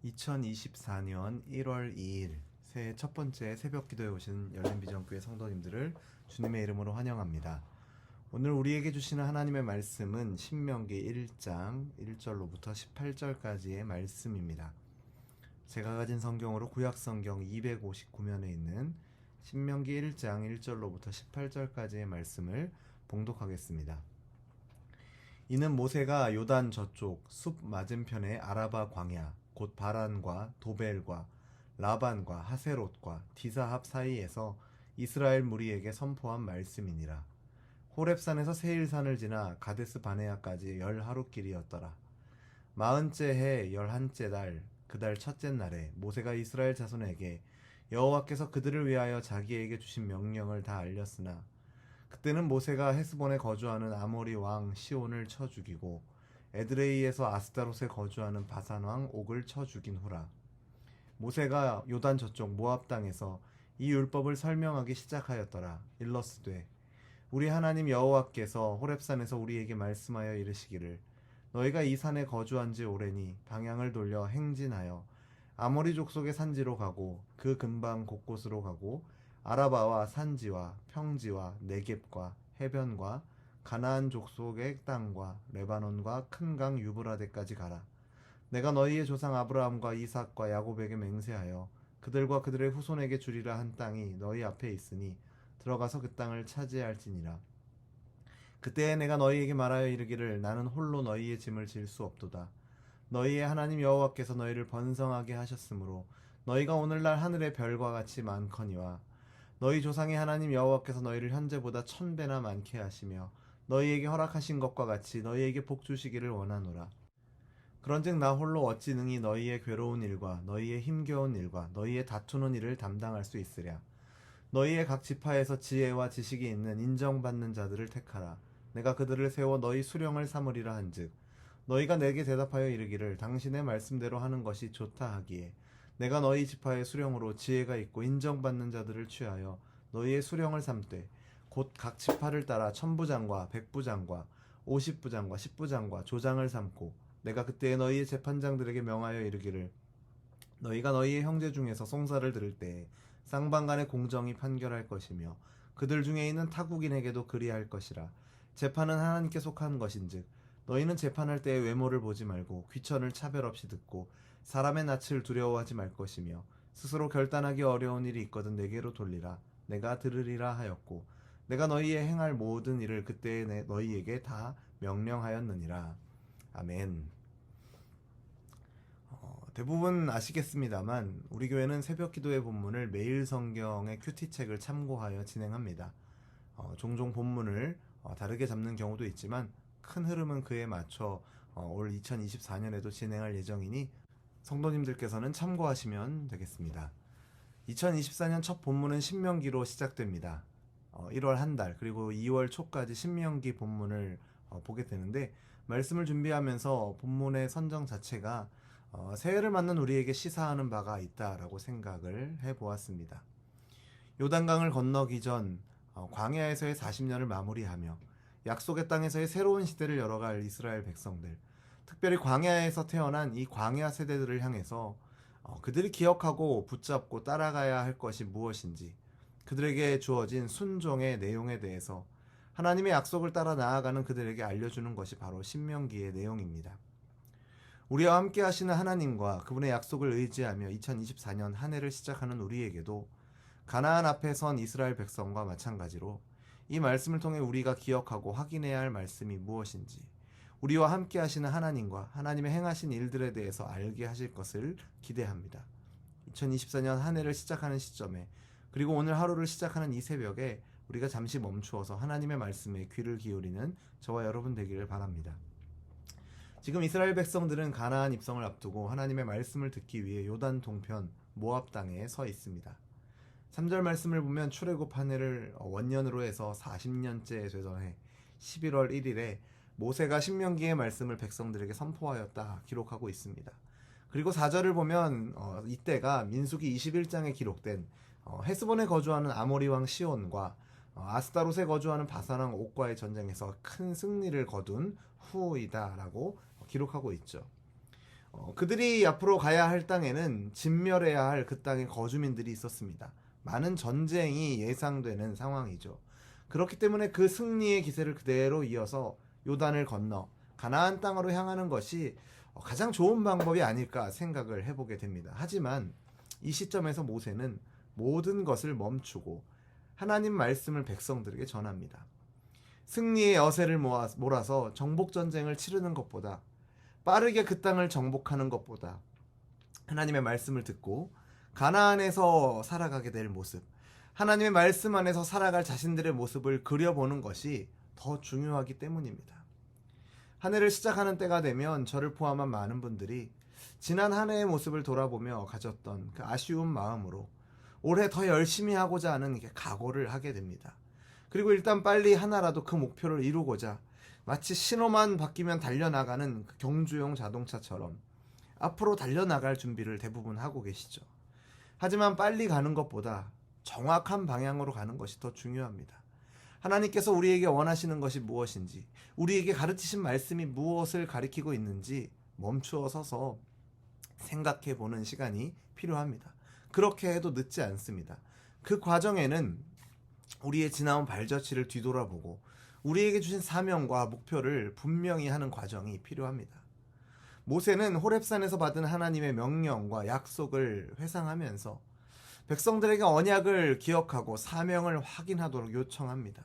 2024년 1월 2일 새해 첫 번째 새벽 기도에 오신 열린비전교회 성도님들을 주님의 이름으로 환영합니다. 오늘 우리에게 주시는 하나님의 말씀은 신명기 1장 1절로부터 18절까지의 말씀입니다. 제가 가진 성경으로 구약성경 259면에 있는 신명기 1장 1절로부터 18절까지의 말씀을 봉독하겠습니다. 이는 모세가 요단 저쪽 숲 맞은편의 아라바 광야 곧 바란과 도벨과 라반과 하세롯과 디사합 사이에서 이스라엘 무리에게 선포한 말씀이니라. 호렙산에서 세일산을 지나 가데스 바네아까지 10하루길이었더라. 40째 해 11째 달 그 달 첫째 날에 모세가 이스라엘 자손에게 여호와께서 그들을 위하여 자기에게 주신 명령을 다 알렸으나 그때는 모세가 헤스본에 거주하는 아모리 왕 시온을 쳐 죽이고 에드레이에서 아스타롯에 거주하는 바산 왕 옥을 쳐 죽인 후라. 모세가 요단 저쪽 모압 땅에서 이 율법을 설명하기 시작하였더라. 일러스되 우리 하나님 여호와께서 호렙산에서 우리에게 말씀하여 이르시기를 너희가 이 산에 거주한 지 오래니 방향을 돌려 행진하여 아모리 족속의 산지로 가고 그 근방 곳곳으로 가고 아라바와 산지와 평지와 네겝과 해변과 가나안 족속의 땅과 레바논과 큰 강 유브라데까지 가라. 내가 너희의 조상 아브라함과 이삭과 야곱에게 맹세하여 그들과 그들의 후손에게 주리라 한 땅이 너희 앞에 있으니 들어가서 그 땅을 차지할지니라. 그때에 내가 너희에게 말하여 이르기를 나는 홀로 너희의 짐을 질 수 없도다. 너희의 하나님 여호와께서 너희를 번성하게 하셨으므로 너희가 오늘날 하늘의 별과 같이 많거니와 너희 조상의 하나님 여호와께서 너희를 현재보다 1000배나 많게 하시며 너희에게 허락하신 것과 같이 너희에게 복 주시기를 원하노라. 그런즉 나 홀로 어찌 능히 너희의 괴로운 일과 너희의 힘겨운 일과 너희의 다투는 일을 담당할 수 있으랴. 너희의 각 지파에서 지혜와 지식이 있는 인정받는 자들을 택하라. 내가 그들을 세워 너희 수령을 삼으리라 한즉 너희가 내게 대답하여 이르기를 당신의 말씀대로 하는 것이 좋다 하기에 내가 너희 지파의 수령으로 지혜가 있고 인정받는 자들을 취하여 너희의 수령을 삼되 곧 각 지파를 따라 천부장과 백부장과 50부장과 10부장과 조장을 삼고 내가 그때에 너희의 재판장들에게 명하여 이르기를 너희가 너희의 형제 중에서 송사를 들을 때에 쌍방간의 공정히 판결할 것이며 그들 중에 있는 타국인에게도 그리할 것이라. 재판은 하나님께 속한 것인즉 너희는 재판할 때에 외모를 보지 말고 귀천을 차별 없이 듣고 사람의 낯을 두려워하지 말 것이며 스스로 결단하기 어려운 일이 있거든 내게로 돌리라. 내가 들으리라 하였고 내가 너희의 행할 모든 일을 그때에 너희에게 다 명령하였느니라. 아멘. 대부분 아시겠습니다만 우리 교회는 새벽 기도의 본문을 매일 성경의 큐티책을 참고하여 진행합니다. 종종 본문을 다르게 잡는 경우도 있지만 큰 흐름은 그에 맞춰 올 2024년에도 진행할 예정이니 성도님들께서는 참고하시면 되겠습니다. 2024년 첫 본문은 신명기로 시작됩니다. 1월 한 달 그리고 2월 초까지 신명기 본문을 보게 되는데 말씀을 준비하면서 본문의 선정 자체가 새해를 맞는 우리에게 시사하는 바가 있다라고 생각을 해보았습니다. 요단강을 건너기 전 광야에서의 40년을 마무리하며 약속의 땅에서의 새로운 시대를 열어갈 이스라엘 백성들, 특별히 광야에서 태어난 이 광야 세대들을 향해서 그들이 기억하고 붙잡고 따라가야 할 것이 무엇인지, 그들에게 주어진 순종의 내용에 대해서 하나님의 약속을 따라 나아가는 그들에게 알려주는 것이 바로 신명기의 내용입니다. 우리와 함께 하시는 하나님과 그분의 약속을 의지하며 2024년 한 해를 시작하는 우리에게도 가나안 앞에 선 이스라엘 백성과 마찬가지로 이 말씀을 통해 우리가 기억하고 확인해야 할 말씀이 무엇인지, 우리와 함께 하시는 하나님과 하나님의 행하신 일들에 대해서 알게 하실 것을 기대합니다. 2024년 한 해를 시작하는 시점에, 그리고 오늘 하루를 시작하는 이 새벽에 우리가 잠시 멈추어서 하나님의 말씀에 귀를 기울이는 저와 여러분 되기를 바랍니다. 지금 이스라엘 백성들은 가나안 입성을 앞두고 하나님의 말씀을 듣기 위해 요단 동편 모압 땅에 서 있습니다. 3절 말씀을 보면 출애굽 한 해를 원년으로 해서 40년째 되던 해 11월 1일에 모세가 신명기의 말씀을 백성들에게 선포하였다 기록하고 있습니다. 그리고 4절을 보면 이때가 민수기 21장에 기록된 헤스본에 거주하는 아모리 왕 시온과 아스타롯에 거주하는 바산 왕 옥과의 전쟁에서 큰 승리를 거둔 후이다라고 기록하고 있죠. 그들이 앞으로 가야 할 땅에는 진멸해야 할 그 땅의 거주민들이 있었습니다. 많은 전쟁이 예상되는 상황이죠. 그렇기 때문에 그 승리의 기세를 그대로 이어서 요단을 건너 가나안 땅으로 향하는 것이 가장 좋은 방법이 아닐까 생각을 해보게 됩니다. 하지만 이 시점에서 모세는 모든 것을 멈추고 하나님 말씀을 백성들에게 전합니다. 승리의 여세를 몰아서 정복전쟁을 치르는 것보다, 빠르게 그 땅을 정복하는 것보다 하나님의 말씀을 듣고 가나안에서 살아가게 될 모습, 하나님의 말씀 안에서 살아갈 자신들의 모습을 그려보는 것이 더 중요하기 때문입니다. 한 해를 시작하는 때가 되면 저를 포함한 많은 분들이 지난 한 해의 모습을 돌아보며 가졌던 그 아쉬운 마음으로 올해 더 열심히 하고자 하는 각오를 하게 됩니다. 그리고 일단 빨리 하나라도 그 목표를 이루고자 마치 신호만 바뀌면 달려나가는 그 경주용 자동차처럼 앞으로 달려나갈 준비를 대부분 하고 계시죠. 하지만 빨리 가는 것보다 정확한 방향으로 가는 것이 더 중요합니다. 하나님께서 우리에게 원하시는 것이 무엇인지, 우리에게 가르치신 말씀이 무엇을 가리키고 있는지 멈추어 서서 생각해 보는 시간이 필요합니다. 그렇게 해도 늦지 않습니다. 그 과정에는 우리의 지나온 발자취를 뒤돌아보고 우리에게 주신 사명과 목표를 분명히 하는 과정이 필요합니다. 모세는 호렙산에서 받은 하나님의 명령과 약속을 회상하면서 백성들에게 언약을 기억하고 사명을 확인하도록 요청합니다.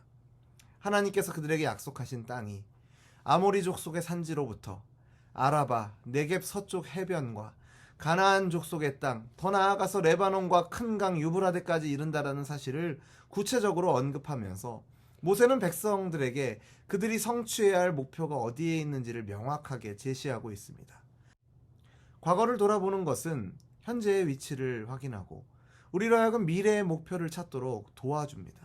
하나님께서 그들에게 약속하신 땅이 아모리 족속의 산지로부터 아라바, 네겝 서쪽 해변과 가나안 족속의 땅, 더 나아가서 레바논과 큰 강 유브라데까지 이른다라는 사실을 구체적으로 언급하면서 모세는 백성들에게 그들이 성취해야 할 목표가 어디에 있는지를 명확하게 제시하고 있습니다. 과거를 돌아보는 것은 현재의 위치를 확인하고 우리로 하여금 미래의 목표를 찾도록 도와줍니다.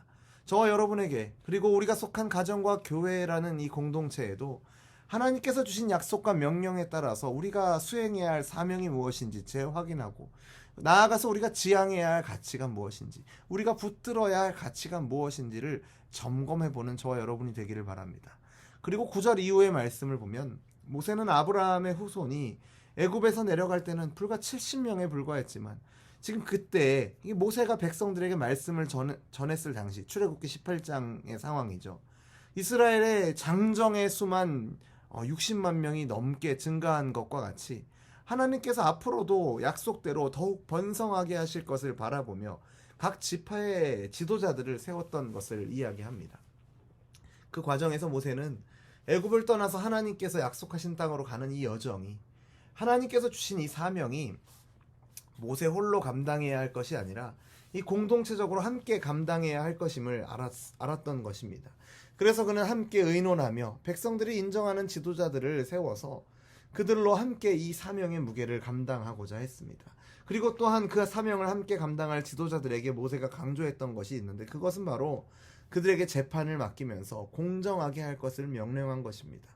저와 여러분에게, 그리고 우리가 속한 가정과 교회라는 이 공동체에도 하나님께서 주신 약속과 명령에 따라서 우리가 수행해야 할 사명이 무엇인지 재확인하고, 나아가서 우리가 지향해야 할 가치가 무엇인지, 우리가 붙들어야 할 가치가 무엇인지를 점검해보는 저와 여러분이 되기를 바랍니다. 그리고 9절 이후의 말씀을 보면 모세는 아브라함의 후손이 애굽에서 내려갈 때는 불과 70명에 불과했지만 지금 그때 모세가 백성들에게 말씀을 전했을 당시, 출애굽기 18장의 상황이죠. 이스라엘의 장정의 수만 60만 명이 넘게 증가한 것과 같이 하나님께서 앞으로도 약속대로 더욱 번성하게 하실 것을 바라보며 각 지파의 지도자들을 세웠던 것을 이야기합니다. 그 과정에서 모세는 애굽을 떠나서 하나님께서 약속하신 땅으로 가는 이 여정이, 하나님께서 주신 이 사명이 모세 홀로 감당해야 할 것이 아니라 이 공동체적으로 함께 감당해야 할 것임을 알았던 것입니다. 그래서 그는 함께 의논하며 백성들이 인정하는 지도자들을 세워서 그들로 함께 이 사명의 무게를 감당하고자 했습니다. 그리고 또한 그 사명을 함께 감당할 지도자들에게 모세가 강조했던 것이 있는데, 그것은 바로 그들에게 재판을 맡기면서 공정하게 할 것을 명령한 것입니다.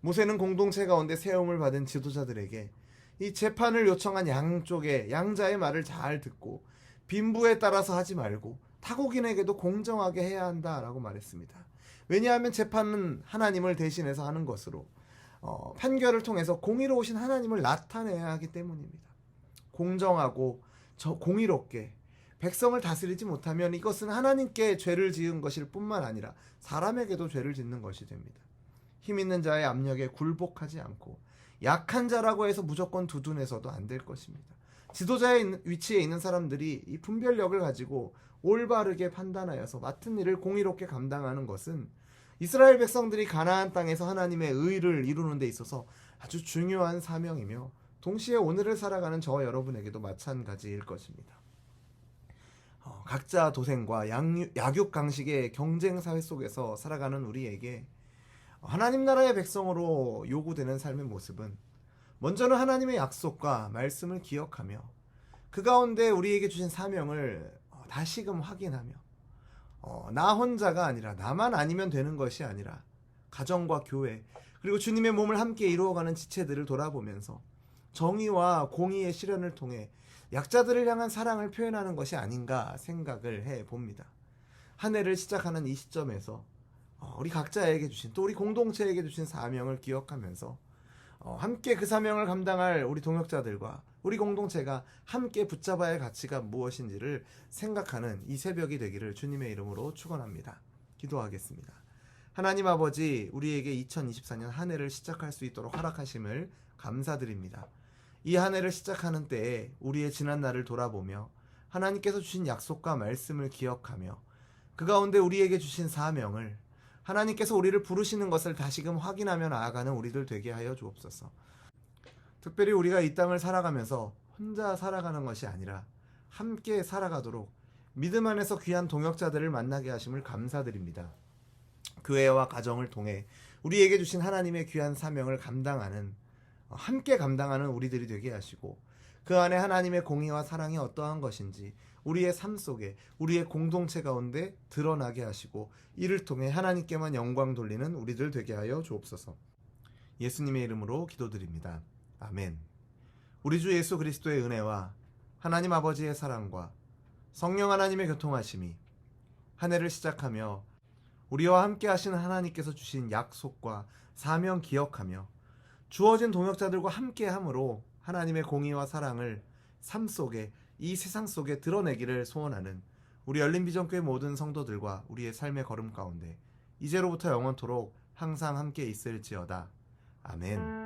모세는 공동체 가운데 세움을 받은 지도자들에게 이 재판을 요청한 양자의 말을 잘 듣고 빈부에 따라서 하지 말고 타국인에게도 공정하게 해야 한다라고 말했습니다. 왜냐하면 재판은 하나님을 대신해서 하는 것으로 판결을 통해서 공의로우신 하나님을 나타내야 하기 때문입니다. 공정하고 공의롭게 백성을 다스리지 못하면 이것은 하나님께 죄를 지은 것일 뿐만 아니라 사람에게도 죄를 짓는 것이 됩니다. 힘 있는 자의 압력에 굴복하지 않고 약한 자라고 해서 무조건 두둔해서도 안 될 것입니다. 지도자의 위치에 있는 사람들이 이 분별력을 가지고 올바르게 판단하여서 맡은 일을 공의롭게 감당하는 것은 이스라엘 백성들이 가나안 땅에서 하나님의 의를 이루는 데 있어서 아주 중요한 사명이며, 동시에 오늘을 살아가는 저와 여러분에게도 마찬가지일 것입니다. 각자 도생과 약육강식의 경쟁 사회 속에서 살아가는 우리에게 하나님 나라의 백성으로 요구되는 삶의 모습은 먼저는 하나님의 약속과 말씀을 기억하며 그 가운데 우리에게 주신 사명을 다시금 확인하며 나 혼자가 아니라, 나만 아니면 되는 것이 아니라 가정과 교회, 그리고 주님의 몸을 함께 이루어가는 지체들을 돌아보면서 정의와 공의의 실현을 통해 약자들을 향한 사랑을 표현하는 것이 아닌가 생각을 해봅니다. 한 해를 시작하는 이 시점에서 우리 각자에게 주신, 또 우리 공동체에게 주신 사명을 기억하면서 함께 그 사명을 감당할 우리 동역자들과 우리 공동체가 함께 붙잡아야 할 가치가 무엇인지를 생각하는 이 새벽이 되기를 주님의 이름으로 축원합니다. 기도하겠습니다. 하나님 아버지, 우리에게 2024년 한 해를 시작할 수 있도록 허락하심을 감사드립니다. 이 한 해를 시작하는 때에 우리의 지난 날을 돌아보며 하나님께서 주신 약속과 말씀을 기억하며 그 가운데 우리에게 주신 사명을, 하나님께서 우리를 부르시는 것을 다시금 확인하며 나아가는 우리들 되게 하여 주옵소서. 특별히 우리가 이 땅을 살아가면서 혼자 살아가는 것이 아니라 함께 살아가도록 믿음 안에서 귀한 동역자들을 만나게 하심을 감사드립니다. 교회와 가정을 통해 우리에게 주신 하나님의 귀한 사명을 함께 감당하는 우리들이 되게 하시고, 그 안에 하나님의 공의와 사랑이 어떠한 것인지 우리의 삶 속에, 우리의 공동체 가운데 드러나게 하시고, 이를 통해 하나님께만 영광 돌리는 우리들 되게 하여 주옵소서. 예수님의 이름으로 기도드립니다. 아멘. 우리 주 예수 그리스도의 은혜와 하나님 아버지의 사랑과 성령 하나님의 교통하심이 한 해를 시작하며 우리와 함께 하시는 하나님께서 주신 약속과 사명 기억하며 주어진 동역자들과 함께 함으로 하나님의 공의와 사랑을 삶 속에, 이 세상 속에 드러내기를 소원하는 우리 열린비전교회 모든 성도들과 우리의 삶의 걸음 가운데 이제로부터 영원토록 항상 함께 있을지어다. 아멘.